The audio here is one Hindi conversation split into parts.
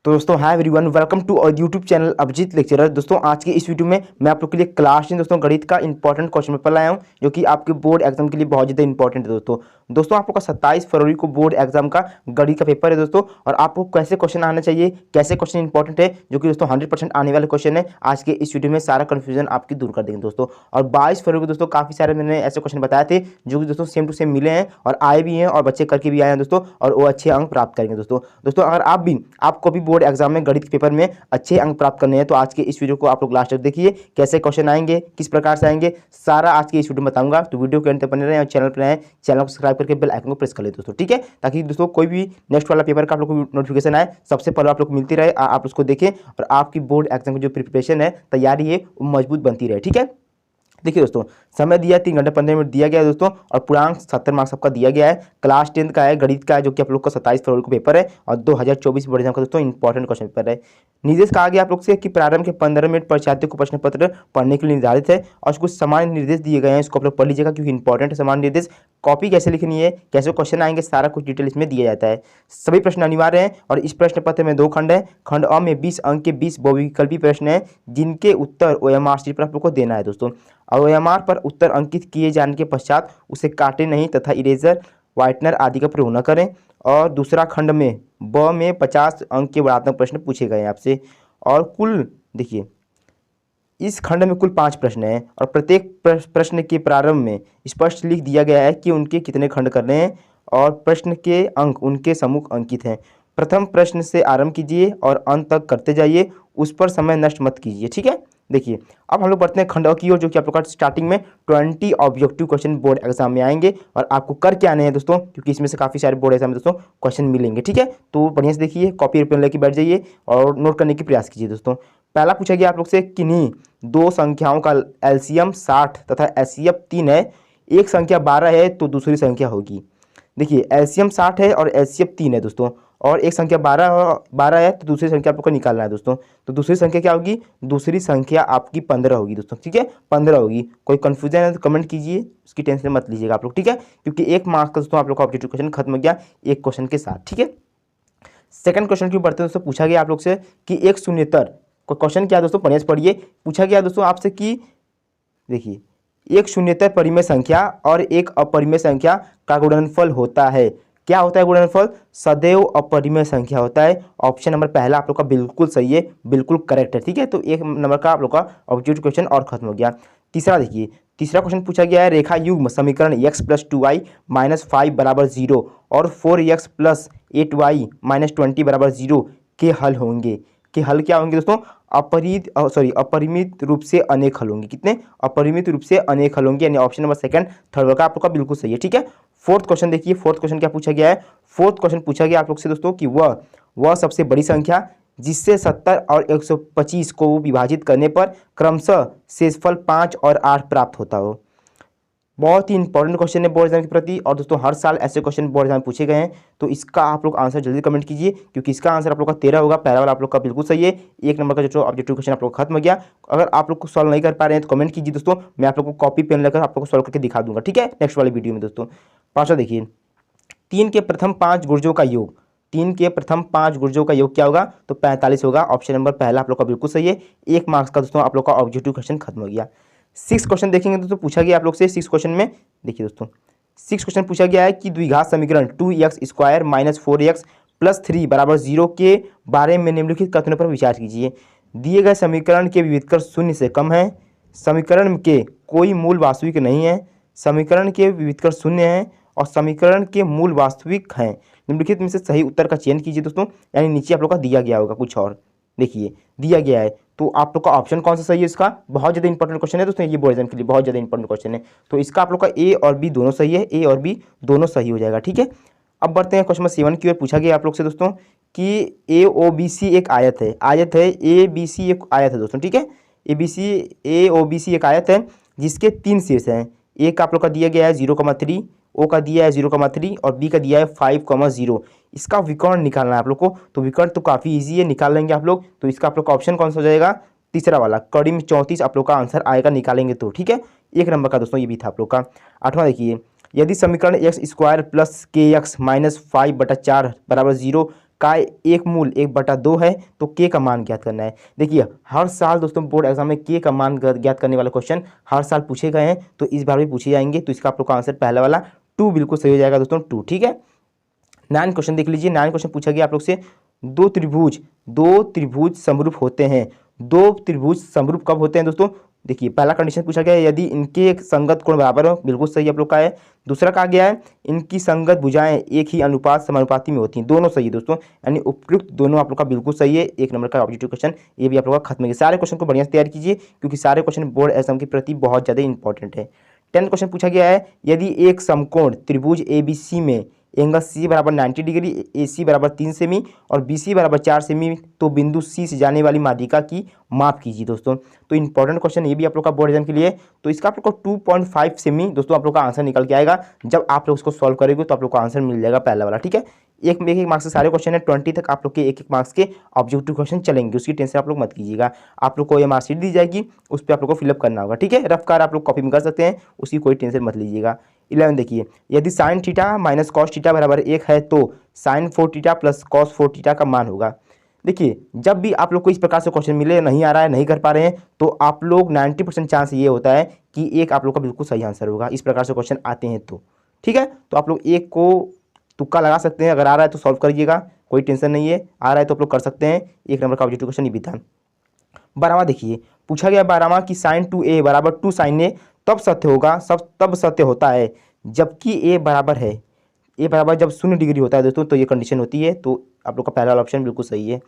तो दोस्तों hi everyone, welcome to our YouTube channel Abhijeet lecturer. दोस्तों आज के इस वीडियो में मैं आप लोग के लिए क्लास 10 दोस्तों गणित का इंपॉर्टेंट क्वेश्चन पेपर लाया हूं, जो कि आपके बोर्ड एग्जाम के लिए बहुत ज़्यादा इंपॉर्टेंट है। दोस्तों आप लोग का 27 फरवरी को बोर्ड एग्जाम का गणित का पेपर है दोस्तों। और आपको कैसे क्वेश्चन आना चाहिए, कैसे क्वेश्चन इंपॉर्टेंट है, जो कि दोस्तों 100% आने वाले क्वेश्चन है। आज के इस वीडियो में सारा कन्फ्यूजन आपकी दूर कर देंगे दोस्तों। और 22 फरवरी को दोस्तों काफ़ी सारे मैंने ऐसे क्वेश्चन बताए थे जो कि दोस्तों सेम टू सेम मिले हैं और आए भी हैं और बच्चे करके भी आए हैं दोस्तों, और वो अच्छे अंक प्राप्त करेंगे दोस्तों अगर आपको भी बोर्ड एग्जाम में गणित पेपर में अच्छे अंक प्राप्त करने हैं तो आज के इस वीडियो को आप लोग लास्ट तक देखिए। कैसे क्वेश्चन आएंगे, किस प्रकार से आएंगे, सारा आज के इस वीडियो में बताऊंगा। तो वीडियो के अंत तक बने रहें और चैनल पर आए चैनल को सब्सक्राइब करके बेल आइकन को प्रेस कर ले दोस्तों, ठीक है, ताकि दोस्तों कोई भी नेक्स्ट वाला पेपर का आप लोग को नोटिफिकेशन आए सबसे पहले आप लोग को मिलती रहे, आप उसको देखें और आपकी बोर्ड एग्जाम की जो प्रिपरेशन है, तैयारी है, वो मजबूत बनती रहे, ठीक है। देखिए दोस्तों, समय दिया 3 घंटे 15 मिनट दिया गया है दोस्तों, और पूर्णांक 70 मार्क्स आपका दिया गया है। क्लास 10 का है, गणित का है, जो कि आप लोग का 27 फरवरी को पेपर है और 2024 बोर्ड एग्जाम का दोस्तों इंपॉर्टेंट क्वेश्चन पेपर है। निर्देश कहा गया आप लोग से कि प्रारंभ के 15 मिनट परीक्षार्थियों को प्रश्न पत्र पढ़ने के लिए निर्धारित है, और कुछ सामान्य निर्देश दिए गए हैं, इसको आप लोग पढ़ लीजिएगा क्योंकि इंपॉर्टेंट है। सामान्य निर्देश कॉपी कैसे लिखनी है, कैसे क्वेश्चन आएंगे, सारा कुछ डिटेल इसमें दिया जाता है। सभी प्रश्न अनिवार्य हैं और इस प्रश्न पत्र में 2 खंड है। खंड अ में 20 अंक के 20 बहुविकल्पी प्रश्न हैं, जिनके उत्तर OMR शीट पर आप लोग को देना है दोस्तों। और OMR पर उत्तर अंकित किए जाने के पश्चात उसे काटे नहीं तथा इरेजर, व्हाइटनर आदि का प्रयोग न करें। और दूसरा खंड में ब में 50 अंक के वर्णात्मक प्रश्न पूछे गए हैं आपसे। और कुल देखिए, इस खंड में कुल 5 प्रश्न हैं और प्रत्येक प्रश्न के प्रारंभ में स्पष्ट लिख दिया गया है कि उनके कितने खंड करने हैं और प्रश्न के अंक उनके सम्मुख अंकित हैं। प्रथम प्रश्न से आरंभ कीजिए और अंत तक करते जाइए, उस पर समय नष्ट मत कीजिए, ठीक है। देखिए, अब हम लोग बढ़ते हैं खंड अ की ओर, जो कि आप लोग का स्टार्टिंग में 20 ऑब्जेक्टिव क्वेश्चन बोर्ड एग्जाम में आएंगे और आपको करके आने हैं दोस्तों, क्योंकि इसमें से काफ़ी सारे बोर्ड एग्जाम में दोस्तों क्वेश्चन मिलेंगे, ठीक है। तो बढ़िया से देखिए, कॉपी और पेन लेके बैठ जाइए और नोट करने की प्रयास कीजिए दोस्तों। पहला पूछा गया आप लोग से, किन्हीं दो संख्याओं का एलसीएम 60 तथा एचसीएफ 3 है, एक संख्या 12 है तो दूसरी संख्या होगी। देखिए, एलसीएम 60 है और एचसीएफ 3 है दोस्तों, और एक संख्या 12 है तो दूसरी संख्या आपको निकालना है दोस्तों। तो दूसरी संख्या क्या होगी? दूसरी संख्या आपकी 15 होगी दोस्तों, ठीक है, 15 होगी। कोई कन्फ्यूजन है तो कमेंट कीजिए, उसकी टेंशन मत लीजिएगा आप लोग, ठीक है, क्योंकि 1 मार्क्स का दोस्तों आप लोग का ऑब्जेक्टिव क्वेश्चन खत्म हो गया एक क्वेश्चन के साथ, ठीक है। सेकंड क्वेश्चन की बढ़ते हैं दोस्तों। पूछा गया आप लोग से कि एक शून्येतर, कोई क्वेश्चन क्या दोस्तों, बढ़िया से पढ़िए। पूछा गया दोस्तों आपसे कि देखिए, एक शून्येतर परिमेय संख्या और एक अपरिमेय संख्या का गुणनफल होता है। क्या होता है गुणनफल? सदैव अपरिमेय संख्या होता है। ऑप्शन नंबर पहला आप लोग का बिल्कुल सही है, बिल्कुल करेक्ट है, ठीक है। तो 1 नंबर का आप लोग का ऑब्जेक्टिव क्वेश्चन और खत्म हो गया। तीसरा देखिए, तीसरा क्वेश्चन पूछा गया है, रेखा युग्म समीकरण x + 2y - 5 = 0 और 4x + 8y - 20 = 0 के हल होंगे। के हल क्या होंगे दोस्तों? अपरिमित रूप से अनेक हल होंगे। कितने? अपरिमित रूप से अनेक हल होंगे, यानी ऑप्शन नंबर सेकंड थर्ड का आप लोग का बिल्कुल सही है, ठीक है। फोर्थ क्वेश्चन देखिए, फोर्थ क्वेश्चन क्या पूछा गया है? फोर्थ क्वेश्चन पूछा गया आप लोग से दोस्तों कि वह सबसे बड़ी संख्या जिससे 70 और 125 को विभाजित करने पर क्रमशः शेषफल 5 और 8 प्राप्त होता हो। बहुत ही इंपॉर्टेंट क्वेश्चन है बोर्ड एग्जाम के प्रति, और दोस्तों हर साल ऐसे क्वेश्चन बोर्ड एग्जाम में पूछे गए हैं। तो इसका आप लोग आंसर जल्दी कमेंट कीजिए, क्योंकि इसका आंसर आप लोग का 13 होगा। पहला वाला आप लोग का बिल्कुल सही है। 1 नंबर का जो ऑब्जेक्टिव क्वेश्चन आप लोग खत्म हो गया। अगर आप लोग को सॉल्व नहीं कर पा रहे हैं तो कमेंट कीजिए दोस्तों, मैं आप लोग को कॉपी पेन लेकर आप लोग को सॉल्व करके दिखा दूंगा, ठीक है, नेक्स्ट वाली वीडियो में दोस्तों। पाँचवा देखिए, 3 के प्रथम 5 गुर्जों का योग, 3 के प्रथम 5 गुर्जों का योग क्या होगा? तो 45 होगा। ऑप्शन नंबर पहला आप लोग का बिल्कुल सही है। 1 मार्क्स का दोस्तों आप लोग का ऑब्जेक्टिव क्वेश्चन खत्म हो गया। 6 क्वेश्चन देखेंगे दोस्तों। पूछा गया आप लोग से 6 क्वेश्चन में, देखिए दोस्तों 6 क्वेश्चन पूछा गया है कि द्विघात समीकरण 2x² - 4x + 3 = 0 के बारे में निम्नलिखित कथनों पर विचार कीजिए। दिए गए समीकरण के विविधकर 0 से कम है, समीकरण के कोई मूल वास्तविक नहीं है, समीकरण के विविधकर 0 है और समीकरण के मूल वास्तविक हैं। निम्नलिखित में से सही उत्तर का चयन कीजिए दोस्तों, यानी नीचे आप लोग का दिया गया होगा कुछ और, देखिए दिया गया है, तो आप लोग का ऑप्शन कौन सा सही है? इसका बहुत ज़्यादा इंपॉर्टेंट क्वेश्चन है दोस्तों, ये बोर्ड एग्जाम के लिए बहुत ज़्यादा इंपॉर्टेंट क्वेश्चन है। तो इसका आप लोग का ए और बी दोनों सही है, ए और बी दोनों सही हो जाएगा, ठीक है। अब बढ़ते हैं क्वेश्चन नंबर 7 की ओर। पूछा गया आप लोग से दोस्तों कि AOBC एक आयत है, ABC एक आयत है दोस्तों, ठीक है। AOBC एक आयत है जिसके 3 शीर्ष हैं। ए का आप लोग का दिया गया है 0,3, ओ का दिया है 0,3 और बी का दिया है 5,0। इसका विकर्ण निकालना है आप लोग को। तो विकर्ण तो काफ़ी इजी है, निकाल लेंगे आप लोग। तो इसका आप लोग का ऑप्शन कौन सा हो जाएगा? तीसरा वाला, कड़ी में 34 आप लोग का आंसर आएगा, निकालेंगे तो, ठीक है। 1 नंबर का दोस्तों ये भी था आप लोग का। 8वां देखिए, यदि समीकरण x² + kx - 5/4 = 0 का एक मूल 1/2 है तो के का मान ज्ञात करना है। देखिए हर साल दोस्तों बोर्ड एग्जाम में के का मान ज्ञात करने वाले क्वेश्चन हर साल पूछे गए हैं, तो इस बार भी पूछे जाएंगे। तो इसका आप लोग का आंसर पहला वाला 2 बिल्कुल सही हो जाएगा दोस्तों, 2। ठीक है, 9 क्वेश्चन देख लीजिए। 9 क्वेश्चन पूछा गया आप लोग से, दो त्रिभुज समरूप होते हैं। दो त्रिभुज समरूप कब होते हैं दोस्तों? देखिए पहला कंडीशन पूछा गया है यदि इनके संगत कोण बराबर हो, बिल्कुल सही आप लोग का है। दूसरा कहा गया है इनकी संगत भुजाएं एक ही अनुपात समानुपाती में होती हैं, दोनों सही है दोस्तों, यानी उपयुक्त दोनों आप लोग का बिल्कुल सही है। 1 नंबर का ऑब्जेक्टिव क्वेश्चन ये भी आप लोग का खत्म है। सारे क्वेश्चन को बढ़िया से तैयार कीजिए क्योंकि सारे क्वेश्चन बोर्ड एग्जाम के प्रति बहुत ज़्यादा इंपॉर्टेंट है। 10 क्वेश्चन पूछा गया है यदि एक समकोण त्रिभुज ABC में एंगल C बराबर 90 डिग्री, AC बराबर 3 सेमी और BC बराबर 4 सेमी, तो बिंदु C से जाने वाली माध्यिका की माप कीजिए दोस्तों। तो इंपॉर्टेंट क्वेश्चन ये भी आप लोग का बोर्ड एग्जाम के लिए। तो इसका आप लोग को 2.5 सेमी दोस्तों आप लोग का आंसर निकल के आएगा। जब आप लोग उसको सॉल्व करेंगे तो आप लोग को आंसर मिल जाएगा पहला वाला। ठीक है, एक मार्क्स से सारे क्वेश्चन है, 20 तक आप लोग के 1 मार्क्स के ऑब्जेक्टिव क्वेश्चन चलेंगे, उसकी टेंशन आप लोग मत कीजिएगा। आप लोग को ये मार्कशीट दी जाएगी, उस पर आप लोग को फिलअप करना होगा। ठीक है, रफ कार आप लोग कॉपी में कर सकते हैं, उसकी कोई टेंशन मत लीजिएगा। 11 देखिए, यदि sine theta minus cos theta बराबर 1 है तो sine 4 theta plus cos 4 theta का मान होगा। देखिए जब भी आप लोग को इस प्रकार से क्वेश्चन मिले, नहीं आ रहा है, नहीं कर पा रहे हैं, तो आप लोग 90% चांस ये होता है कि एक आप लोग का बिल्कुल सही आंसर होगा, इस प्रकार से क्वेश्चन आते हैं तो। ठीक है, तो आप लोग एक को तुक्का लगा सकते हैं, अगर आ रहा है तो सॉल्व करिएगा, कोई टेंशन नहीं है। आ रहा है तो आप लोग कर सकते हैं। 1 नंबर का ऑब्जेक्टिव क्वेश्चन ये भी था। 12वां देखिए, पूछा गया 12वां कि साइन 2a बराबर 2 साइन ए तब सत्य होगा, तब सत्य होता है जबकि a बराबर है, a बराबर जब 0 डिग्री होता है दोस्तों, तो ये कंडीशन होती है। तो आप लोग का पहला ऑप्शन बिल्कुल सही है।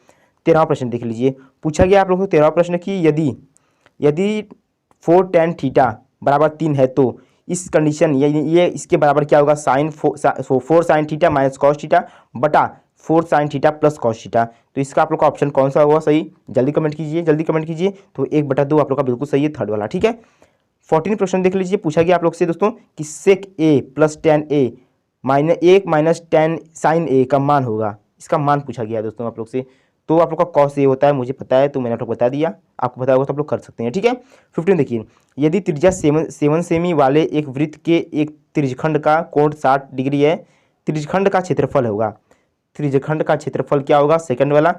13वां प्रश्न देख लीजिए, पूछा गया आप लोग को 13वां प्रश्न कि यदि 4 tan थीटा बराबर 3 है तो इस कंडीशन ये इसके बराबर क्या होगा? Sine 4 sine theta minus cos theta बटा 4 sine theta plus cos theta. तो इसका आप लोग का ऑप्शन कौन सा होगा सही? जल्दी कमेंट कीजिए, जल्दी कमेंट कीजिए। तो 1/2 आप लोग का बिल्कुल सही है, थर्ड वाला। ठीक है, 14 प्रश्न देख लीजिए, पूछा गया आप लोग से दोस्तों कि सेक ए प्लस टेन ए माइनस टेन साइन ए का मान होगा। इसका मान पूछा गया दोस्तों आप लोग से। तो आप लोग का कॉस ए होता है, मुझे पता है, तो मैंने आप लोग बता दिया, आपको पता होगा तो आप लोग कर सकते हैं। ठीक है, 15 देखिए, यदि त्रिज्या 7 सेमी वाले एक वृत्त के एक त्रिज्यखंड का कोण 60 डिग्री है, त्रिज्यखंड का क्षेत्रफल होगा। त्रिज्यखंड का क्षेत्रफल क्या होगा? सेकंड वाला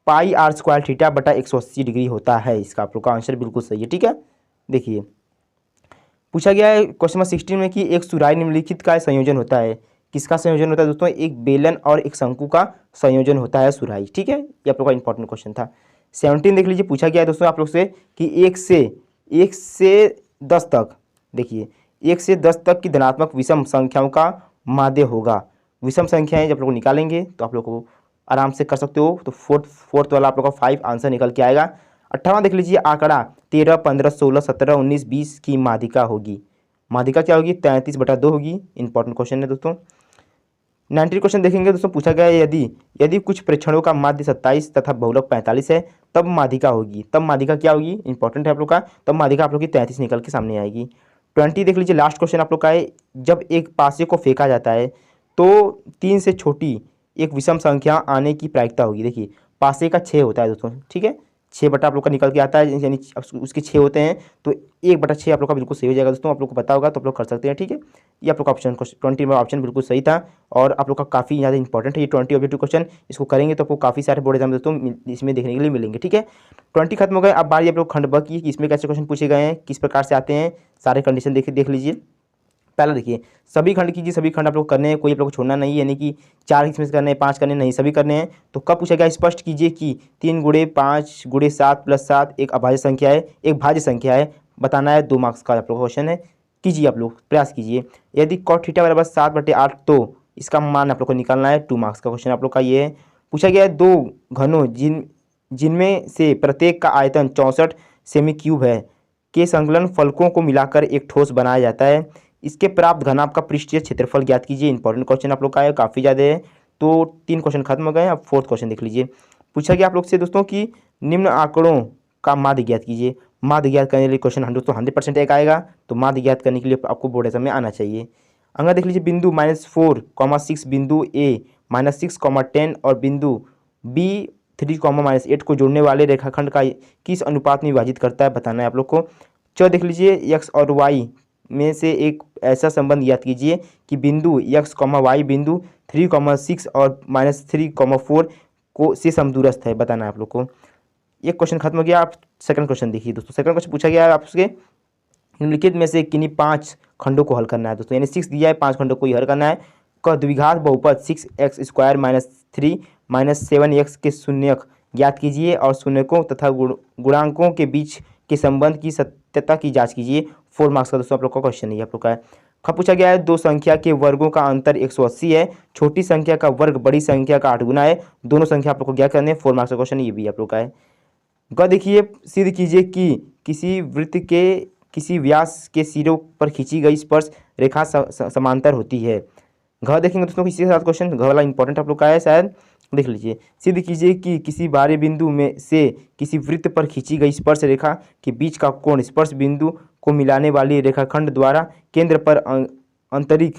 पाई आर स्क्वायर थीटा बटा 180 डिग्री होता है। इसका आप लोग का आंसर बिल्कुल सही है। ठीक है, देखिए पूछा गया है क्वेश्चन नंबर 16 में कि एक सुराही निम्नलिखित का संयोजन होता है। किसका संयोजन होता है दोस्तों? एक बेलन और एक शंकु का संयोजन होता है सुराही। ठीक है, ये आप लोग का इंपॉर्टेंट क्वेश्चन था। 17 देख लीजिए, पूछा गया है दोस्तों आप लोग से कि 1 से 10 तक, देखिए 1 से 10 तक की धनात्मक विषम संख्याओं का माध्य होगा। विषम संख्याएं जब लोग निकालेंगे तो आप लोग को आराम से कर सकते हो। तो फोर्थ वाला आप लोग का 5 आंसर निकल के आएगा। 18वां देख लीजिए, आंकड़ा 13, 15, 16, 17, 19, 20 की माध्यिका होगी। माध्यिका क्या होगी? 33/2 होगी। इंपॉर्टेंट क्वेश्चन है दोस्तों। 19 क्वेश्चन देखेंगे दोस्तों, पूछा गया है यदि कुछ प्रेक्षणों का माध्य 27 तथा बहुलक 45 है तब माध्यिका होगी। तब माध्यिका क्या होगी? इंपॉर्टेंट है आप लोग का। तब माध्यिका आप लोग की 33 निकल के सामने आएगी। 20 देख लीजिए, लास्ट क्वेश्चन आप लोग का है, जब एक पासे को फेंका जाता है तो 3 से छोटी एक विषम संख्या आने की प्रायिकता होगी। देखिए पासे का 6 होता है दोस्तों। ठीक है, 6 आप लोग का निकल के आता है, यानी उसके 6 होते हैं, तो 1/6 आप लोग का बिल्कुल सही हो जाएगा दोस्तों। आप लोग को पता होगा तो आप लोग कर सकते हैं। ठीक है, ये आप लोग का ऑप्शन 20 में ऑप्शन बिल्कुल सही था और आप लोग का काफ़ी ज़्यादा इंपॉर्टेंट है ये 20 ऑब्जेक्टिव क्वेश्चन। इसको करेंगे तो आपको काफ़ी सारे बोर्ड एग्जाम दोस्तों इसमें देखने के लिए मिलेंगे। ठीक है, 20 खत्म हो गए। अब बारी आप लोग खंड ब की, इसमें कैसे क्वेश्चन पूछे गए हैं, किस प्रकार से आते हैं, सारे कंडीशन देख लीजिए। पहला देखिए, सभी खंड कीजिए, सभी खंड आप लोग करने हैं, कोई आप लोग को छोड़ना नहीं है, यानी कि 4 इसमें से करने हैं, 5 करने नहीं, सभी करने हैं। तो कब पूछा गया? स्पष्ट कीजिए कि 3 गुणे 5 गुणे 7 प्लस 7 एक अभाज्य संख्या है, एक भाज्य संख्या है, बताना है। 2 मार्क्स का आप लोग क्वेश्चन है, कीजिए आप लोग, प्रयास कीजिए। यदि cot थीटा बराबर 7/8 तो इसका मान आप लोग को निकालना है। 2 मार्क्स का क्वेश्चन आप लोग का ये है। पूछा गया है 2 घनों जिनमें से प्रत्येक का आयतन 64 सेमी क्यूब है के संकलन फलकों को मिलाकर एक ठोस बनाया जाता है। इसके प्राप्त घनाभ का पृष्ठीय क्षेत्रफल ज्ञात कीजिए। इंपॉर्टेंट क्वेश्चन आप लोग का है, काफ़ी ज़्यादा है। तो 3 क्वेश्चन खत्म हो गए। अब 4th क्वेश्चन देख लीजिए। पूछा गया आप लोग से दोस्तों कि निम्न आंकड़ों का माध्य ज्ञात कीजिए। माध्य ज्ञात करने के लिए क्वेश्चन 100% एक आएगा, तो माध्य ज्ञात करने के लिए आपको बोर्ड एग्जाम में आना चाहिए। अगर देख लीजिए, बिंदु -4,6 बिंदु A -6,10 और बिंदु B 3,-8 को जोड़ने वाले रेखाखंड का किस अनुपात में विभाजित करता है, बताना है आप लोग को। देख लीजिए, x और y में से एक ऐसा संबंध याद कीजिए कि बिंदु x, y बिंदु 3, 6 और -3, 4 को से समदूरस्थ है, बताना है आप लोग को। एक क्वेश्चन खत्म हो गया। आप सेकंड क्वेश्चन देखिए दोस्तों। सेकंड क्वेश्चन पूछा गया है आपसे निम्नलिखित में से किन्हीं 5 खंडों को हल करना है दोस्तों, यानी 6 दिया है, 5 खंडों को ही हल करना है। क द्विघात बहुपद 6x² - 3 - 7x के शून्यक ज्ञात कीजिए और शून्यकों तथा गुणांकों के बीच के संबंध की सत्यता की जांच कीजिए। 4 मार्क्स का दोस्तों आप लोग का क्वेश्चन है, आप लोग का है। खब पूछा गया है दो संख्या के वर्गों का अंतर 180 है, छोटी संख्या का वर्ग बड़ी संख्या का 8 गुना है, दोनों संख्या आप लोग को ज्ञात करने हैं। 4 मार्क्स का क्वेश्चन ये भी आप लोग का है। ग देखिए सिद्ध कीजिए कि किसी वृत्त के किसी व्यास के सिरों पर खींची गई स्पर्श रेखा समांतर होती है। घ देखेंगे दोस्तों इसी के साथ क्वेश्चन, घ वाला इंपॉर्टेंट आप लोग का है, शायद देख लीजिए। सिद्ध कीजिए कि किसी बाहरी बिंदु में से किसी वृत्त पर खींची गई स्पर्श रेखा के बीच का कोण स्पर्श बिंदु को मिलाने वाली रेखाखंड द्वारा केंद्र पर आंतरिक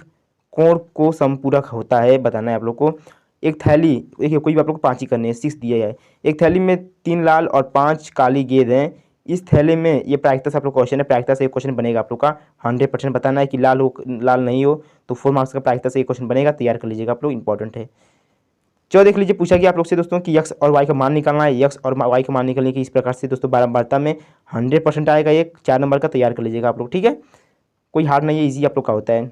कोण को समपूरक होता है, बताना है आप लोग को। एक थैली, देखिए कोई भी आप लोग को 5 ही करने हैं, 6 दिया है। एक थैली में 3 लाल और 5 काली गेंद हैं। इस थैले में, ये प्रायिकता से आप लोग क्वेश्चन है, प्रायिकता से एक क्वेश्चन बनेगा आप लोग का। 100% बताना है कि लाल हो लाल नहीं हो, तो 4 मार्क्स का प्रायिकता से एक क्वेश्चन बनेगा, तैयार कर लीजिएगा आप लोग, इंपॉर्टेंट है। चलो देख लीजिए, पूछा गया आप लोग से दोस्तों कि x और y का मान निकालना है। x और y का मान निकालने की इस प्रकार से दोस्तों बारंबारता में 100% आएगा, एक 4 नंबर का, तैयार कर लीजिएगा आप लोग, ठीक है। कोई हार्ड नहीं है, ईजी आप लोग का होता है।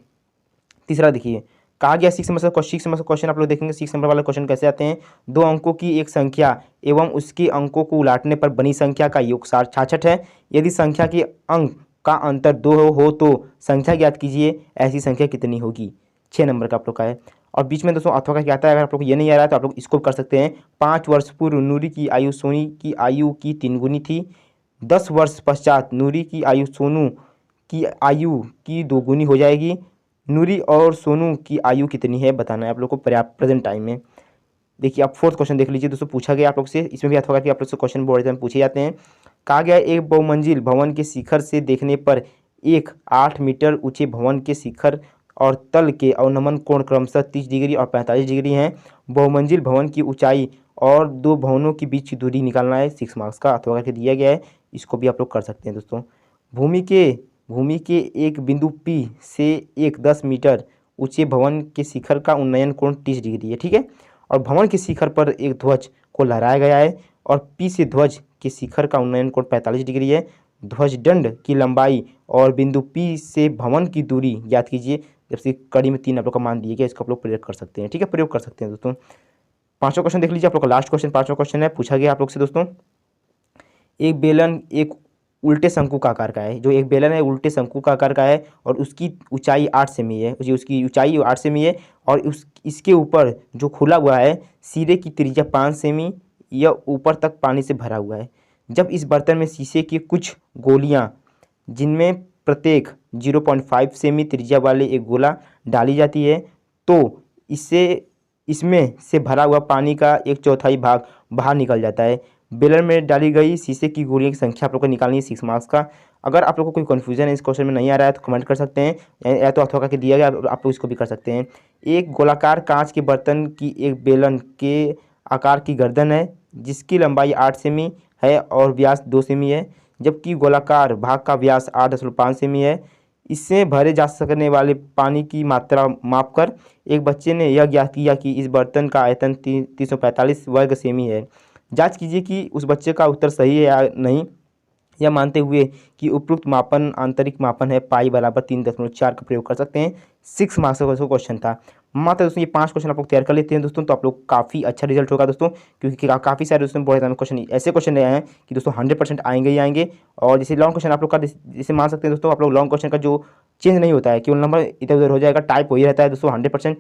तीसरा देखिए, कहा गया 6 नंबर का क्वेश्चन आप लोग देखेंगे। 6 नंबर वाले क्वेश्चन कैसे आते हैं। 2 अंकों की एक संख्या एवं उसके अंकों को उलाटने पर बनी संख्या का योग 66 है। यदि संख्या के अंक का अंतर 2 हो तो संख्या ज्ञात कीजिए, ऐसी संख्या कितनी होगी। 6 नंबर का आप लोग का है। और बीच में दोस्तों अथवा का क्या आता है, अगर आप लोग को ये नहीं आ रहा है तो आप लोग इसको कर सकते हैं। 5 वर्ष पूर्व नूरी की आयु सोनी की आयु की 3 गुनी थी। 10 वर्ष पश्चात नूरी की आयु सोनू की आयु की 2 गुनी हो जाएगी। नूरी और सोनू की आयु कितनी है, बताना है आप लोग को प्रेजेंट टाइम में। देखिए आप 4th क्वेश्चन देख लीजिए दोस्तों, पूछा गया आप लोग से, इसमें भी अथवा कि आप लोग से क्वेश्चन बोर्ड एग्जाम पूछे जाते हैं। कहा गया एक बहुमंजिल भवन के शिखर से देखने पर एक 8 मीटर ऊंचे भवन के शिखर और तल के अवनमन कोण क्रमशः 30 डिग्री और 45 डिग्री हैं। बहुमंजिल भवन की ऊंचाई और 2 भवनों के बीच की दूरी निकालना है। 6 मार्क्स का अथवा करके दिया गया है, इसको भी आप लोग कर सकते हैं दोस्तों। भूमि के एक बिंदु P से एक 10 मीटर ऊंचे भवन के शिखर का उन्नयन कोण 30 डिग्री है, ठीक है। और भवन के शिखर पर एक ध्वज को लहराया गया है और P से ध्वज के शिखर का उन्नयन कोण 45 डिग्री है। ध्वजदंड की लंबाई और बिंदु P से भवन की दूरी ज्ञात कीजिए। जबकि कड़ी में 3 आप लोग का मान दिया गया, इसको आप लोग प्रयोग कर सकते हैं, ठीक है, प्रयोग कर सकते हैं दोस्तों। 5वां क्वेश्चन देख लीजिए आप लोग का, लास्ट क्वेश्चन 5वां क्वेश्चन है। पूछा गया आप लोग से दोस्तों, एक बेलन एक उल्टे शंकु का आकार का है। जो एक बेलन है उल्टे शंकु का आकार का है और उसकी ऊंचाई 8 सेमी है, उसकी ऊंचाई 8 सेमी है और इसके ऊपर जो खुला हुआ है सिरे की त्रिज्या 5 सेमी, यह ऊपर तक पानी से भरा हुआ है। जब इस बर्तन में शीशे की कुछ गोलियां जिनमें प्रत्येक 0.5 सेमी त्रिज्या वाले एक गोला डाली जाती है तो इसमें से भरा हुआ पानी का 1/4 भाग बाहर निकल जाता है। बेलन में डाली गई शीशे की गोलियों की संख्या आप लोग को निकालनी है, 6 मार्क्स का। अगर आप लोग को कोई कन्फ्यूजन है, इस क्वेश्चन में नहीं आ रहा है तो कमेंट कर सकते हैं, या तो अथवा करके दिया गया आप लोग इसको भी कर सकते हैं। एक गोलाकार कांच के बर्तन की एक बेलन के आकार की गर्दन है जिसकी लंबाई 8 सेमी है और व्यास 2 सेमी है, जबकि गोलाकार भाग का व्यास 8.5 सेमी है। इससे भरे जा सकने वाले पानी की मात्रा मापकर एक बच्चे ने यह ज्ञात किया कि इस बर्तन का आयतन 345 वर्ग सेमी है। जांच कीजिए कि उस बच्चे का उत्तर सही है या नहीं, यह मानते हुए कि उपयुक्त मापन आंतरिक मापन है पाई बराबर 3.4 का प्रयोग कर सकते हैं। 6 मार्क्स का क्वेश्चन था। मात्र दोस्तों ये 5 क्वेश्चन आप लोग तैयार कर लेते हैं दोस्तों, तो आप लोग काफ़ी अच्छा रिजल्ट होगा दोस्तों, क्योंकि काफ़ी सारे दोस्तों बोर्ड एग्जाम क्वेश्चन ऐसे क्वेश्चन रहे हैं कि दोस्तों 100% आएंगे ही आएंगे। और जैसे लॉन्ग क्वेश्चन आप लोग का जैसे मान सकते हैं दोस्तों, आप लोग लॉन्ग क्वेश्चन का जो चेंज नहीं होता है, केवल नंबर इधर उधर हो जाएगा, टाइप वही रहता है दोस्तों 100%।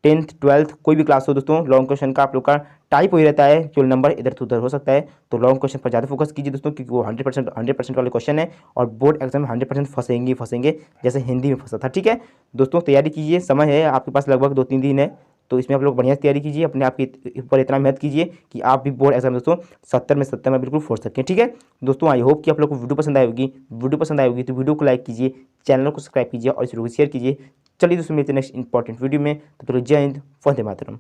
10th 12th कोई भी क्लास हो दोस्तों, लॉन्ग क्वेश्चन का आप लोग का टाइप वही रहता है, केवल नंबर इधर से उधर हो सकता है। तो लॉन्ग क्वेश्चन पर ज़्यादा फोकस कीजिए दोस्तों, क्योंकि वो 100% वाले क्वेश्चन है और बोर्ड एग्जाम में 100% फंसेंगे जैसे हिंदी में फंसा था, ठीक है दोस्तों। तैयारी कीजिए, समय है आपके पास लगभग 2-3 दिन है, तो इसमें आप लोग बढ़िया तैयारी कीजिए, अपने आप के ऊपर इतना मेहनत कीजिए कि आप भी बोर्ड एग्जाम दोस्तों 70 में बिल्कुल फोड़ सकें, ठीक है दोस्तों। आई होप कि आप लोग को वीडियो पसंद आएगी। तो वीडियो को लाइक कीजिए, चैनल को सब्सक्राइब कीजिए और इस वीडियो को शेयर कीजिए। चलिए दोस्तों मिलते हैं नेक्स्ट इंपॉर्टेंट वीडियो में, तो जय हिंद, वंदे मातरम।